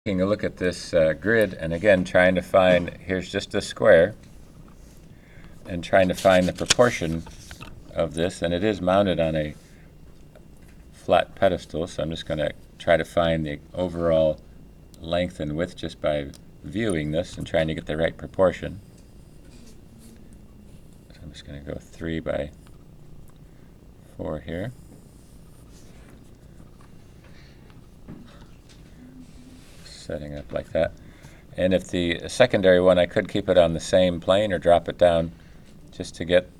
Taking a look at this grid, and again trying to find, here's just a square, and trying to find the proportion of this, and it is mounted on a flat pedestal, so I'm just going to try to find the overall length and width just by viewing this and trying to get the right proportion. So I'm just going to go 3 by 4 here. Setting up like that. And if the secondary one, I could keep it on the same plane or drop it down just to get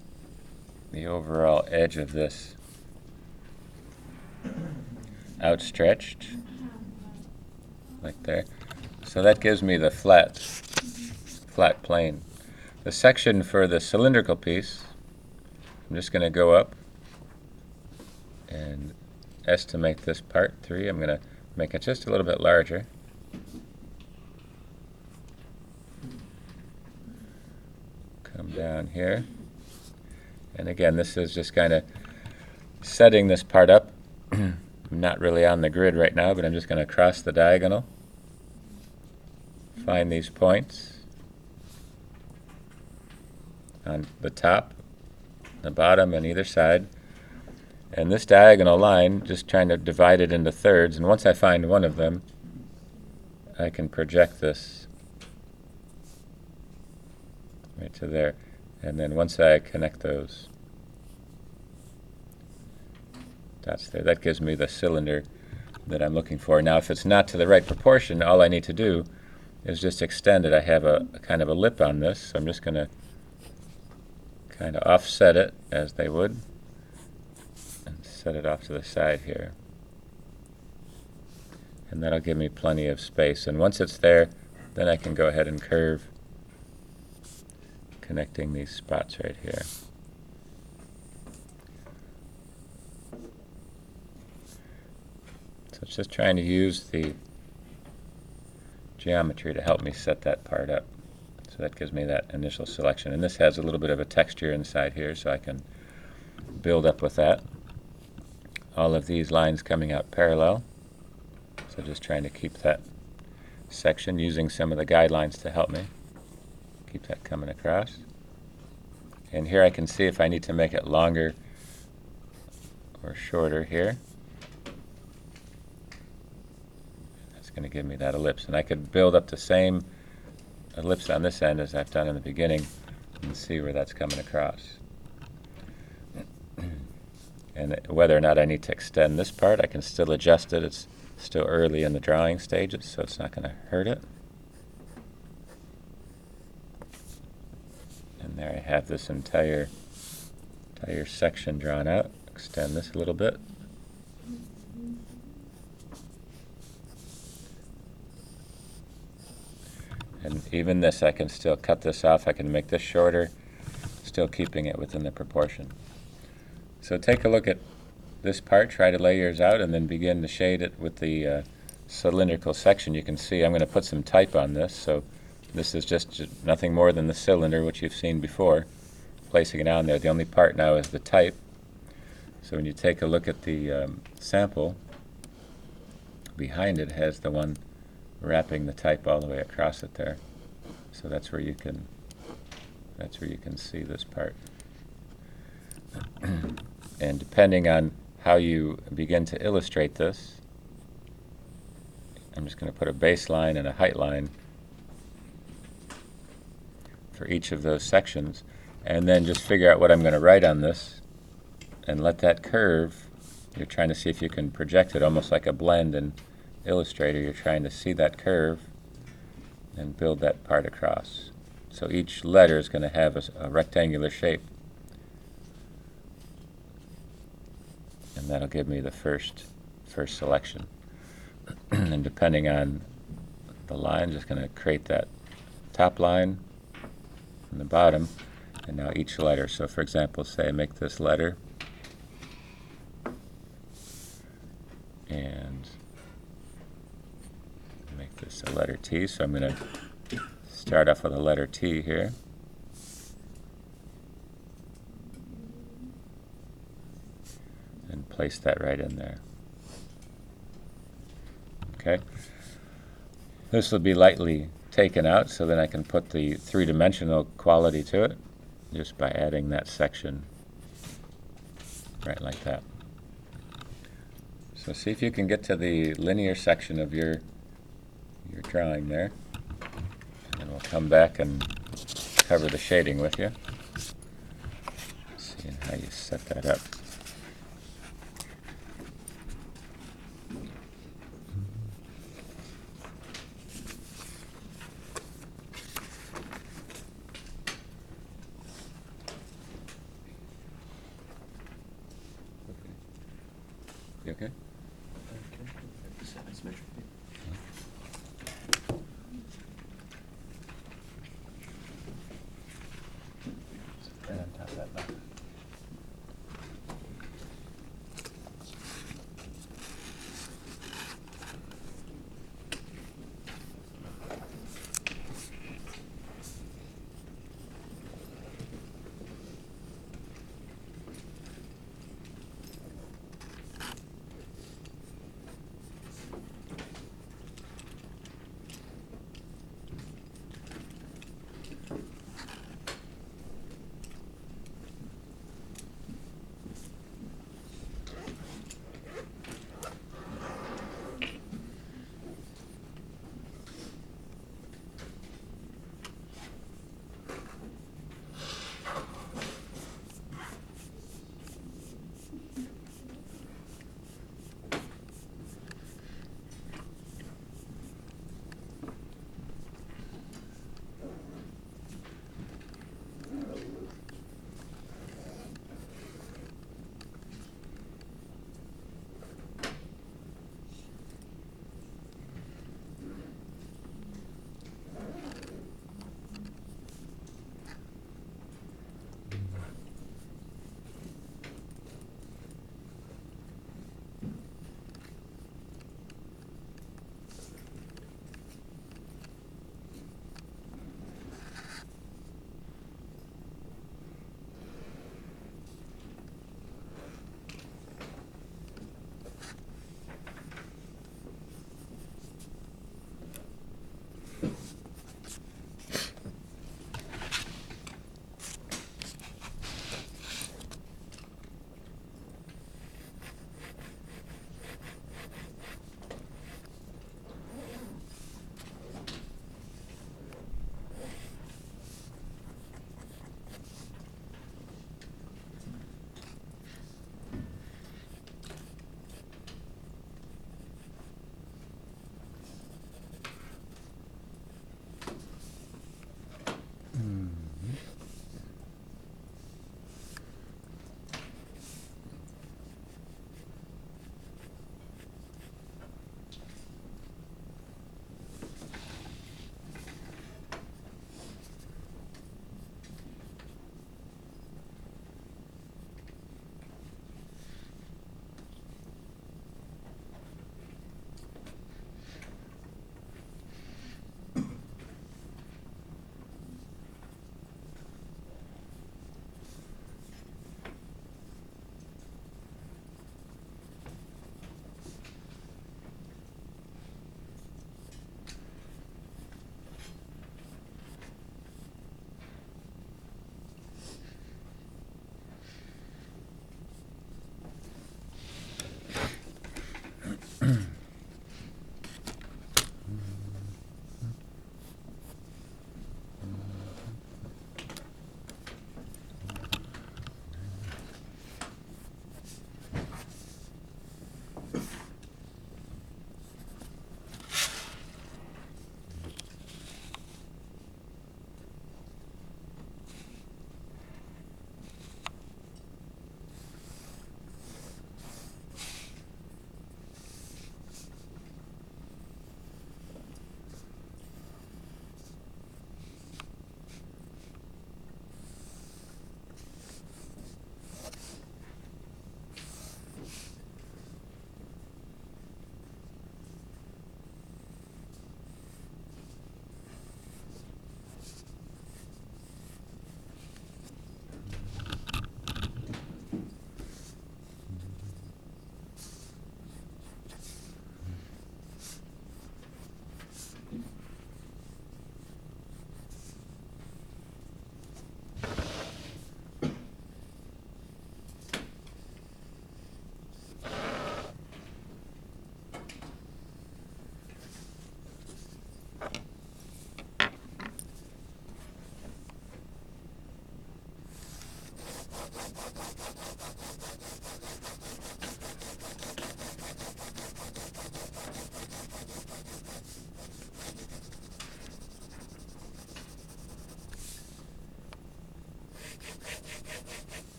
the overall edge of this outstretched like there. So that gives me the flat plane. The section for the cylindrical piece, I'm just going to go up and estimate this part 3. I'm going to make it just a little bit larger. Come down here, and again this is just kind of setting this part up. I'm not really on the grid right now, but I'm just going to cross the diagonal, find these points on the top, the bottom, and either side, and this diagonal line, just trying to divide it into thirds, and once I find one of them I can project this right to there, and then once I connect those dots there, that gives me the cylinder that I'm looking for. Now if it's not to the right proportion, all I need to do is just extend it. I have a kind of a lip on this, so I'm just going to kind of offset it as they would and set it off to the side here, and that'll give me plenty of space. And once it's there, then I can go ahead and curve, connecting these spots right here. So it's just trying to use the geometry to help me set that part up. So that gives me that initial selection. And this has a little bit of a texture inside here, so I can build up with that. All of these lines coming out parallel. So just trying to keep that section, using some of the guidelines to help me keep that coming across. And here I can see if I need to make it longer or shorter here. That's going to give me that ellipse. And I could build up the same ellipse on this end as I've done in the beginning and see where that's coming across. And whether or not I need to extend this part, I can still adjust it. It's still early in the drawing stages, so it's not going to hurt it. And there I have this entire section drawn out. Extend this a little bit. And even this, I can still cut this off. I can make this shorter, still keeping it within the proportion. So take a look at this part, try to lay yours out, and then begin to shade it with the cylindrical section. You can see I'm going to put some type on this, so this is just nothing more than the cylinder, which you've seen before, placing it on there. The only part now is the type. So when you take a look at the sample, behind it has the one wrapping the type all the way across it there. So that's where you can see this part. And depending on how you begin to illustrate this, I'm just going to put a baseline and a height line for each of those sections, and then just figure out what I'm going to write on this and let that curve. You're trying to see if you can project it almost like a blend in Illustrator. You're trying to see that curve and build that part across. So each letter is going to have a rectangular shape, and that'll give me the first selection. And depending on the line, just going to create that top line and the bottom, and now each letter. So for example, say I make this letter, and make this a letter T. So I'm going to start off with a letter T here. And place that right in there. Okay. This will be lightly taken out, so then I can put the three-dimensional quality to it just by adding that section right like that. So see if you can get to the linear section of your drawing there, and we'll come back and cover the shading with you. See how you set that up. You okay?